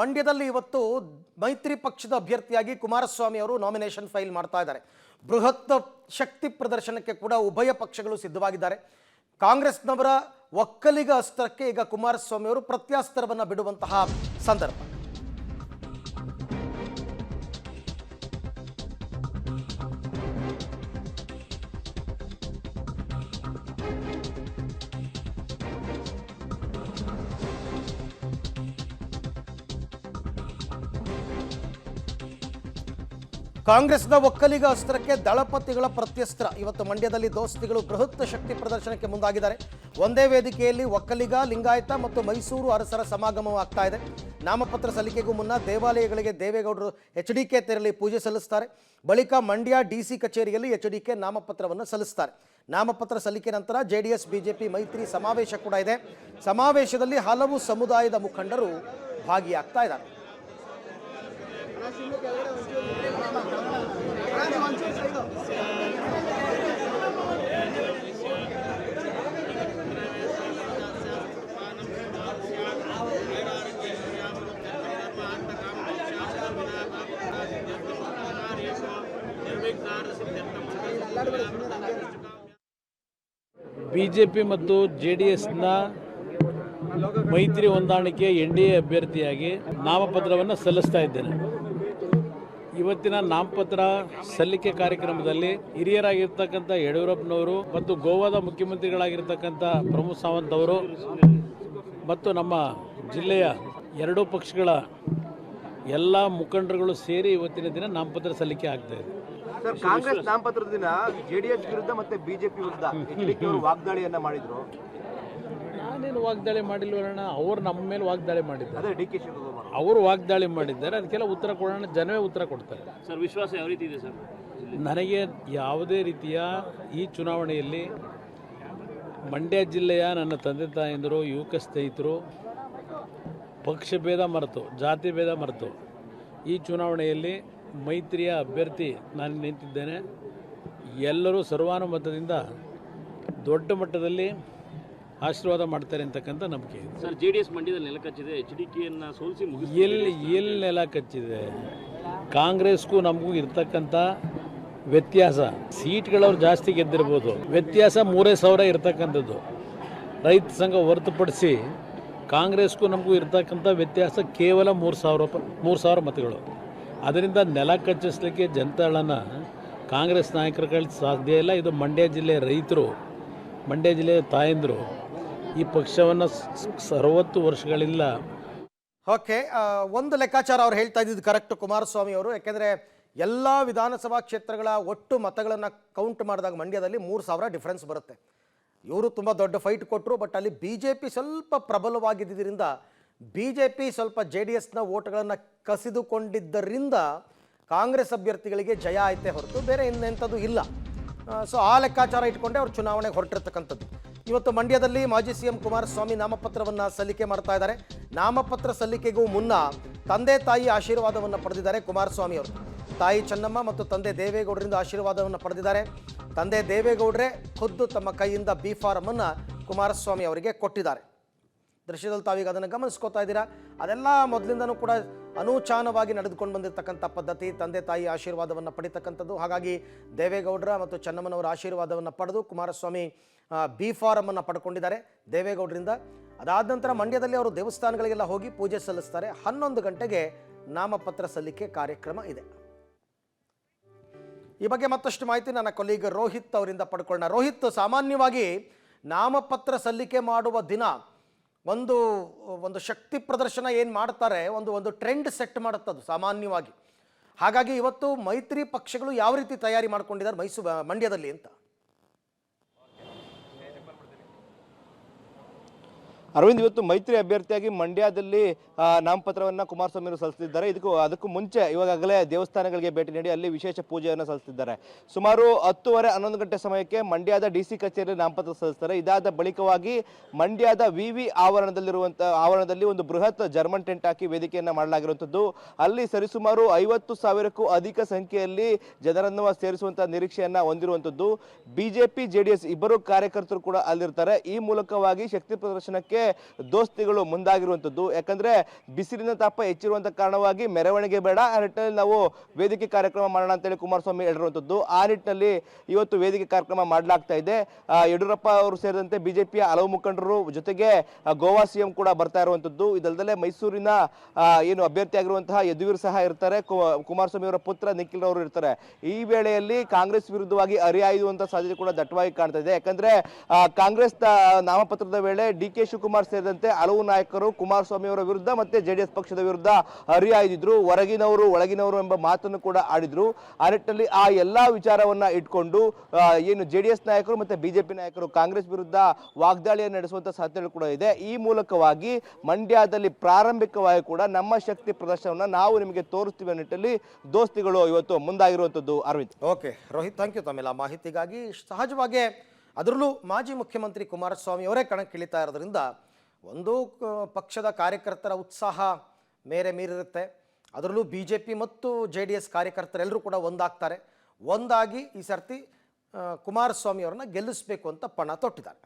ಮಂಡ್ಯದಲ್ಲಿ ಇವತ್ತು ಮೈತ್ರಿ ಪಕ್ಷದ ಅಭ್ಯರ್ಥಿಯಾಗಿ ಕುಮಾರಸ್ವಾಮಿ ಅವರು ನಾಮಿನೇಷನ್ ಫೈಲ್ ಮಾಡ್ತಾ ಇದ್ದಾರೆ. ಬೃಹತ್ ಶಕ್ತಿ ಪ್ರದರ್ಶನಕ್ಕೆ ಕೂಡ ಉಭಯ ಪಕ್ಷಗಳು ಸಿದ್ಧವಾಗಿದ್ದಾರೆ. ಕಾಂಗ್ರೆಸ್ನವರ ಒಕ್ಕಲಿಗ ಅಸ್ತ್ರಕ್ಕೆ ಈಗ ಕುಮಾರಸ್ವಾಮಿ ಅವರು ಪ್ರತ್ಯಾಸ್ತ್ರವನ್ನು ಬಿಡುವಂತಹ ಸಂದರ್ಭ. ಕಾಂಗ್ರೆಸ್ನ ಒಕ್ಕಲಿಗ ಅಸ್ತ್ರಕ್ಕೆ ದಳಪತಿಗಳ ಪ್ರತ್ಯಸ್ತ್ರ. ಇವತ್ತು ಮಂಡ್ಯದಲ್ಲಿ ದೋಸ್ತಿಗಳು ಬೃಹತ್ ಶಕ್ತಿ ಪ್ರದರ್ಶನಕ್ಕೆ ಮುಂದಾಗಿದ್ದಾರೆ. ಒಂದೇ ವೇದಿಕೆಯಲ್ಲಿ ಒಕ್ಕಲಿಗ, ಲಿಂಗಾಯತ ಮತ್ತು ಮೈಸೂರು ಅರಸರ ಸಮಾಗಮವಾಗ್ತಾ ಇದೆ. ನಾಮಪತ್ರ ಸಲ್ಲಿಕೆಗೂ ಮುನ್ನ ದೇವಾಲಯಗಳಿಗೆ ದೇವೇಗೌಡರು HDK ತೆರಳಿ ಪೂಜೆ ಸಲ್ಲಿಸ್ತಾರೆ. ಬಳಿಕ ಮಂಡ್ಯ DC ಕಚೇರಿಯಲ್ಲಿ HDK ನಾಮಪತ್ರವನ್ನು ಸಲ್ಲಿಸ್ತಾರೆ. ನಾಮಪತ್ರ ಸಲ್ಲಿಕೆ ನಂತರ JDS BJP ಮೈತ್ರಿ ಸಮಾವೇಶ ಕೂಡ ಇದೆ. ಸಮಾವೇಶದಲ್ಲಿ ಹಲವು ಸಮುದಾಯದ ಮುಖಂಡರು ಭಾಗಿಯಾಗ್ತಾ ಇದ್ದಾರೆ. ಬಿಜೆಪಿ ಮತ್ತು JDSನ ಮೈತ್ರಿ ಹೊಂದಾಣಿಕೆ NDA ಅಭ್ಯರ್ಥಿಯಾಗಿ ನಾಮಪತ್ರವನ್ನು ಸಲ್ಲಿಸ್ತಾ ಇದ್ದೇನೆ. ಇವತ್ತಿನ ನಾಮಪತ್ರ ಸಲ್ಲಿಕೆ ಕಾರ್ಯಕ್ರಮದಲ್ಲಿ ಹಿರಿಯರಾಗಿರ್ತಕ್ಕಂಥ ಯಡಿಯೂರಪ್ಪನವರು ಮತ್ತು ಗೋವಾದ ಮುಖ್ಯಮಂತ್ರಿಗಳಾಗಿರ್ತಕ್ಕಂಥ ಪ್ರಮೋದ್ ಸಾವಂತ್ ಅವರು ಮತ್ತು ನಮ್ಮ ಜಿಲ್ಲೆಯ ಎರಡೂ ಪಕ್ಷಗಳ ಎಲ್ಲ ಮುಖಂಡರುಗಳು ಸೇರಿ ಇವತ್ತಿನ ದಿನ ನಾಮಪತ್ರ ಸಲ್ಲಿಕೆ ಆಗ್ತಾ ಇದೆ. ಸರ್, ಕಾಂಗ್ರೆಸ್ ನಾಮಪತ್ರದ ದಿನ JDS ವಿರುದ್ಧ ಮತ್ತೆ ಬಿಜೆಪಿ ವಿರುದ್ಧ HDK ಅವರು ವಾಗ್ದಾಳಿಯನ್ನ ಮಾಡಿದ್ರು. ನಾನೇನು ವಾಗ್ದಾಳಿ ಮಾಡಿಲ್ವಣ್ಣ, ಅವರು ನಮ್ಮ ಮೇಲೆ ವಾಗ್ದಾಳಿ ಮಾಡಿದ್ದಾರೆ. ಅದೇ DK ಶಿವಕುಮಾರ್ ಅವರು ವಾಗ್ದಾಳಿ ಮಾಡಿದ್ದಾರೆ, ಅದಕ್ಕೆಲ್ಲ ಉತ್ತರ ಕೊಡೋಣ, ಜನವೇ ಉತ್ತರ ಕೊಡ್ತಾರೆ. ಸರ್, ವಿಶ್ವಾಸ ಯಾವ ರೀತಿ ಇದೆ ಸರ್? ನನಗೆ ಯಾವುದೇ ರೀತಿಯ ಈ ಚುನಾವಣೆಯಲ್ಲಿ ಮಂಡ್ಯ ಜಿಲ್ಲೆಯ ನನ್ನ ತಂದೆ ತಾಯಂದಿರು, ಯುವಕ ಸ್ನೇಹಿತರು ಪಕ್ಷ ಭೇದ ಮರೆತು, ಜಾತಿ ಭೇದ ಮರೆತು ಈ ಚುನಾವಣೆಯಲ್ಲಿ ಮೈತ್ರಿಯ ಅಭ್ಯರ್ಥಿ ನಾನು ನಿಂತಿದ್ದೇನೆ. ಎಲ್ಲರೂ ಸರ್ವಾನುಮತದಿಂದ ದೊಡ್ಡ ಮಟ್ಟದಲ್ಲಿ ಆಶೀರ್ವಾದ ಮಾಡ್ತಾರೆ ಅಂತಕ್ಕಂಥ ನಂಬಿಕೆ ಇದೆ. ಸರ್, JDS ಮಂಡ್ಯದಲ್ಲಿ ನೆಲ ಕಚ್ಚಿದೆ, HDKಯನ್ನು ಸೋಲಿಸಿ ಎಲ್ಲಿ ನೆಲ ಕಚ್ಚಿದೆ? ಕಾಂಗ್ರೆಸ್ಗೂ ನಮಗೂ ಇರ್ತಕ್ಕಂಥ ವ್ಯತ್ಯಾಸ, ಸೀಟ್ಗಳವ್ರು ಜಾಸ್ತಿ ಗೆದ್ದಿರ್ಬೋದು, ವ್ಯತ್ಯಾಸ 3,000 ಇರ್ತಕ್ಕಂಥದ್ದು. ರೈತ ಸಂಘ ಹೊರತುಪಡಿಸಿ ಕಾಂಗ್ರೆಸ್ಗೂ ನಮಗೂ ಇರ್ತಕ್ಕಂಥ ವ್ಯತ್ಯಾಸ ಕೇವಲ 3,000 ಮತಗಳು. ಅದರಿಂದ ನೆಲ ಕಚ್ಚಿಸ್ಲಿಕ್ಕೆ ಜನತಾಳನ್ನು ಕಾಂಗ್ರೆಸ್ ನಾಯಕರ ಕಳಿಸಿ ಸಾಧ್ಯ ಇಲ್ಲ. ಇದು ಮಂಡ್ಯ ಜಿಲ್ಲೆಯ ರೈತರು, ಮಂಡ್ಯ ಜಿಲ್ಲೆಯ ತಾಯಂದರು ಈ ಪಕ್ಷವನ್ನು 60 ವರ್ಷಗಳಿಂದ. ಓಕೆ, ಒಂದು ಲೆಕ್ಕಾಚಾರ ಅವ್ರು ಹೇಳ್ತಾ ಇದ್ದಿದ್ದು ಕರೆಕ್ಟ್ ಕುಮಾರಸ್ವಾಮಿ ಅವರು. ಯಾಕೆಂದರೆ ಎಲ್ಲ ವಿಧಾನಸಭಾ ಕ್ಷೇತ್ರಗಳ ಒಟ್ಟು ಮತಗಳನ್ನು ಕೌಂಟ್ ಮಾಡಿದಾಗ ಮಂಡ್ಯದಲ್ಲಿ 3,000 ಡಿಫ್ರೆನ್ಸ್ ಬರುತ್ತೆ. ಇವರು ತುಂಬ ದೊಡ್ಡ ಫೈಟ್ ಕೊಟ್ಟರು. ಬಟ್ ಅಲ್ಲಿ BJP ಸ್ವಲ್ಪ ಪ್ರಬಲವಾಗಿದ್ದರಿಂದ BJP ಸ್ವಲ್ಪ JDSನ ಓಟ್ಗಳನ್ನು ಕಸಿದುಕೊಂಡಿದ್ದರಿಂದ ಕಾಂಗ್ರೆಸ್ ಅಭ್ಯರ್ಥಿಗಳಿಗೆ ಜಯ ಆಯ್ತೇ ಹೊರತು ಬೇರೆ ಇನ್ನೆಂಥದ್ದು ಇಲ್ಲ. ಸೊ ಆ ಲೆಕ್ಕಾಚಾರ ಇಟ್ಕೊಂಡೆ ಅವರು ಚುನಾವಣೆಗೆ ಹೊರಟಿರ್ತಕ್ಕಂಥದ್ದು. ಇವತ್ತು ಮಂಡ್ಯದಲ್ಲಿ ಮಾಜಿ CM ಕುಮಾರಸ್ವಾಮಿ ನಾಮಪತ್ರವನ್ನು ಸಲ್ಲಿಕೆ ಮಾಡ್ತಾ ಇದ್ದಾರೆ. ನಾಮಪತ್ರ ಸಲ್ಲಿಕೆಗೂ ಮುನ್ನ ತಂದೆ ತಾಯಿ ಆಶೀರ್ವಾದವನ್ನು ಪಡೆದಿದ್ದಾರೆ ಕುಮಾರಸ್ವಾಮಿ ಅವರು. ತಾಯಿ ಚೆನ್ನಮ್ಮ ಮತ್ತು ತಂದೆ ದೇವೇಗೌಡರಿಂದ ಆಶೀರ್ವಾದವನ್ನು ಪಡೆದಿದ್ದಾರೆ. ತಂದೆ ದೇವೇಗೌಡರೇ ಖುದ್ದು ತಮ್ಮ ಕೈಯಿಂದ B ಫಾರಮನ್ನು ಕುಮಾರಸ್ವಾಮಿ ಅವರಿಗೆ ಕೊಟ್ಟಿದ್ದಾರೆ. ದೃಶ್ಯದಲ್ಲಿ ತಾವೀಗ ಅದನ್ನು ಗಮನಿಸ್ಕೋತಾ ಇದ್ದೀರಾ. ಅದೆಲ್ಲ ಮೊದಲಿಂದನೂ ಕೂಡ ಅನೂಚಾನವಾಗಿ ನಡೆದುಕೊಂಡು ಬಂದಿರತಕ್ಕಂಥ ಪದ್ಧತಿ, ತಂದೆ ತಾಯಿ ಆಶೀರ್ವಾದವನ್ನು ಪಡಿತಕ್ಕಂಥದ್ದು. ಹಾಗಾಗಿ ದೇವೇಗೌಡರ ಮತ್ತು ಚೆನ್ನಮ್ಮನವರ ಆಶೀರ್ವಾದವನ್ನು ಪಡೆದು ಕುಮಾರಸ್ವಾಮಿ B ಫಾರಮನ್ನು ಪಡ್ಕೊಂಡಿದ್ದಾರೆ ದೇವೇಗೌಡರಿಂದ. ಅದಾದ ನಂತರ ಮಂಡ್ಯದಲ್ಲಿ ಅವರು ದೇವಸ್ಥಾನಗಳಿಗೆಲ್ಲ ಹೋಗಿ ಪೂಜೆ ಸಲ್ಲಿಸ್ತಾರೆ. 11 ಗಂಟೆಗೆ ನಾಮಪತ್ರ ಸಲ್ಲಿಕೆ ಕಾರ್ಯಕ್ರಮ ಇದೆ. ಈ ಬಗ್ಗೆ ಮತ್ತಷ್ಟು ಮಾಹಿತಿ ನನ್ನ ಕೊಲೀಗ್ ರೋಹಿತ್ ಅವರಿಂದ ಪಡ್ಕೊಳ್ಳೋಣ. ರೋಹಿತ್, ಸಾಮಾನ್ಯವಾಗಿ ನಾಮಪತ್ರ ಸಲ್ಲಿಕೆ ಮಾಡುವ ದಿನ ಒಂದು ಶಕ್ತಿ ಪ್ರದರ್ಶನ ಏನು ಮಾಡ್ತಾರೆ, ಒಂದು ಟ್ರೆಂಡ್ ಸೆಟ್ ಮಾಡುತ್ತದು ಸಾಮಾನ್ಯವಾಗಿ. ಹಾಗಾಗಿ ಇವತ್ತು ಮೈತ್ರಿ ಪಕ್ಷಗಳು ಯಾವ ರೀತಿ ತಯಾರಿ ಮಾಡ್ಕೊಂಡಿದ್ದಾರೆ ಮಂಡ್ಯದಲ್ಲಿ ಅಂತ? ಅರವಿಂದ್, ಇವತ್ತು ಮೈತ್ರಿ ಅಭ್ಯರ್ಥಿಯಾಗಿ ಮಂಡ್ಯದಲ್ಲಿ ನಾಮಪತ್ರವನ್ನು ಕುಮಾರಸ್ವಾಮಿ ಅವರು ಸಲ್ಲಿಸಿದ್ದಾರೆ. ಅದಕ್ಕೂ ಮುಂಚೆ ಇವಾಗಲೇ ದೇವಸ್ಥಾನಗಳಿಗೆ ಭೇಟಿ ನೀಡಿ ಅಲ್ಲಿ ವಿಶೇಷ ಪೂಜೆಯನ್ನು ಸಲ್ಲಿಸಿದ್ದಾರೆ. ಸುಮಾರು 10:30-11 ಗಂಟೆ ಸಮಯಕ್ಕೆ ಮಂಡ್ಯದ DC ಕಚೇರಿಯಲ್ಲಿ ನಾಮಪತ್ರ ಸಲ್ಲಿಸ್ತಾರೆ. ಇದಾದ ಬಳಿಕವಾಗಿ ಮಂಡ್ಯದ VV ಆವರಣದಲ್ಲಿ ಒಂದು ಬೃಹತ್ ಜರ್ಮನ್ ಟೆಂಟ್ ಹಾಕಿ ವೇದಿಕೆಯನ್ನು ಮಾಡಲಾಗಿರುವಂಥದ್ದು. ಅಲ್ಲಿ ಸರಿಸುಮಾರು 50,000ಕ್ಕೂ ಅಧಿಕ ಸಂಖ್ಯೆಯಲ್ಲಿ ಜನರನ್ನು ಸೇರಿಸುವಂತಹ ನಿರೀಕ್ಷೆಯನ್ನ ಹೊಂದಿರುವಂಥದ್ದು. BJP JDS ಇಬ್ಬರು ಕಾರ್ಯಕರ್ತರು ಕೂಡ ಅಲ್ಲಿರ್ತಾರೆ. ಈ ಮೂಲಕವಾಗಿ ಶಕ್ತಿ ಪ್ರದರ್ಶನಕ್ಕೆ ಗೆಲ್ಲಿಸೋದಕ್ಕೆ ದೋಸ್ತಿಗಳು ಮುಂದಾಗಿರುವಂಥದ್ದು. ಯಾಕಂದ್ರೆ ಬಿಸಿಲಿನ ತಾಪ ಹೆಚ್ಚಿರುವಂಥ ಕಾರಣವಾಗಿ ಮೆರವಣಿಗೆ ಬೇಡ, ಆ ನಿಟ್ಟಿನಲ್ಲಿ ನಾವು ವೇದಿಕೆ ಕಾರ್ಯಕ್ರಮ ಮಾಡೋಣ ಅಂತೇಳಿ ಕುಮಾರಸ್ವಾಮಿ ಹೇಳಿರುವಂಥದ್ದು. ಆ ನಿಟ್ಟಿನಲ್ಲಿ ಇವತ್ತು ವೇದಿಕೆ ಕಾರ್ಯಕ್ರಮ ಮಾಡಲಾಗ್ತಾ ಇದೆ. ಯಡಿಯೂರಪ್ಪ ಅವರು ಸೇರಿದಂತೆ ಬಿಜೆಪಿಯ ಹಲವು ಮುಖಂಡರು ಜೊತೆಗೆ ಗೋವಾ ಸಿಎಂ ಕೂಡ ಬರ್ತಾ ಇರುವಂಥದ್ದು. ಇದಲ್ಲದೆ ಮೈಸೂರಿನ ಏನು ಅಭ್ಯರ್ಥಿಯಾಗಿರುವಂತಹ ಯದುವೀರ್ ಸಹ ಇರ್ತಾರೆ, ಕುಮಾರಸ್ವಾಮಿ ಅವರ ಪುತ್ರ ನಿಖಿಲ್ ಅವರು ಇರ್ತಾರೆ. ಈ ವೇಳೆಯಲ್ಲಿ ಕಾಂಗ್ರೆಸ್ ವಿರುದ್ಧವಾಗಿ ಹರಿಹಾಯುವಂತ ಸಾಧ್ಯತೆ ಕೂಡ ದಟ್ಟವಾಗಿ ಕಾಣ್ತಾ ಇದೆ. ಯಾಕಂದ್ರೆ ಕಾಂಗ್ರೆಸ್ ನಾಮಪತ್ರದ ವೇಳೆ ಡಿ ಕೆ ಶಿವಕುಮಾರ್ ಸೇರಿದಂತೆ ಹಲವು ನಾಯಕರು ಕುಮಾರಸ್ವಾಮಿ ಅವರ ವಿರುದ್ಧ ಮತ್ತೆ ಜೆಡಿಎಸ್ ಪಕ್ಷದ ವಿರುದ್ಧ ಹರಿಹಾಯ್ದಿದ್ರು. ಹೊರಗಿನವರು ಒಳಗಿನವರು ಎಂಬ ಮಾತನ್ನು ಕೂಡ ಆಡಿದ್ರು. ಆ ನಿಟ್ಟಿನಲ್ಲಿ ಆ ಎಲ್ಲಾ ವಿಚಾರವನ್ನ ಇಟ್ಕೊಂಡು ಏನು ಜೆಡಿಎಸ್ ನಾಯಕರು ಮತ್ತೆ ಬಿಜೆಪಿ ನಾಯಕರು ಕಾಂಗ್ರೆಸ್ ವಿರುದ್ಧ ವಾಗ್ದಾಳಿಯನ್ನು ನಡೆಸುವಂತ ಸಾಧ್ಯತೆಗಳು ಕೂಡ ಇದೆ. ಈ ಮೂಲಕವಾಗಿ ಮಂಡ್ಯದಲ್ಲಿ ಪ್ರಾರಂಭಿಕವಾಗಿ ಕೂಡ ನಮ್ಮ ಶಕ್ತಿ ಪ್ರದರ್ಶನವನ್ನ ನಾವು ನಿಮಗೆ ತೋರಿಸ್ತೀವಿ ಅನ್ನೋ ನಿಟ್ಟಿನಲ್ಲಿ ದೋಸ್ತಿಗಳು ಇವತ್ತು ಮುಂದಾಗಿರುವಂತದ್ದು. Arvind. Okay Rohit, thank you ತಮ್ಮೆಲ್ಲ ಮಾಹಿತಿಗಾಗಿ. ಸಹಜವಾಗಿ ಅದರಲ್ಲೂ ಮಾಜಿ ಮುಖ್ಯಮಂತ್ರಿ ಕುಮಾರಸ್ವಾಮಿ ಅವರೇ ಕಣಕ್ಕಿಳಿತಾ ಇರೋದ್ರಿಂದ ಒಂದು ಪಕ್ಷದ ಕಾರ್ಯಕರ್ತರ ಉತ್ಸಾಹ ಮೇರೆ ಮೀರಿರುತ್ತೆ. ಅದರಲ್ಲೂ BJP ಮತ್ತು JDS ಕಾರ್ಯಕರ್ತರೆಲ್ಲರೂ ಕೂಡ ಒಂದಾಗ್ತಾರೆ. ಒಂದಾಗಿ ಈ ಸರ್ತಿ ಕುಮಾರಸ್ವಾಮಿ ಅವರನ್ನ ಗೆಲ್ಲಿಸಬೇಕು ಅಂತ ಪಣ ತೊಟ್ಟಿದ್ದಾರೆ.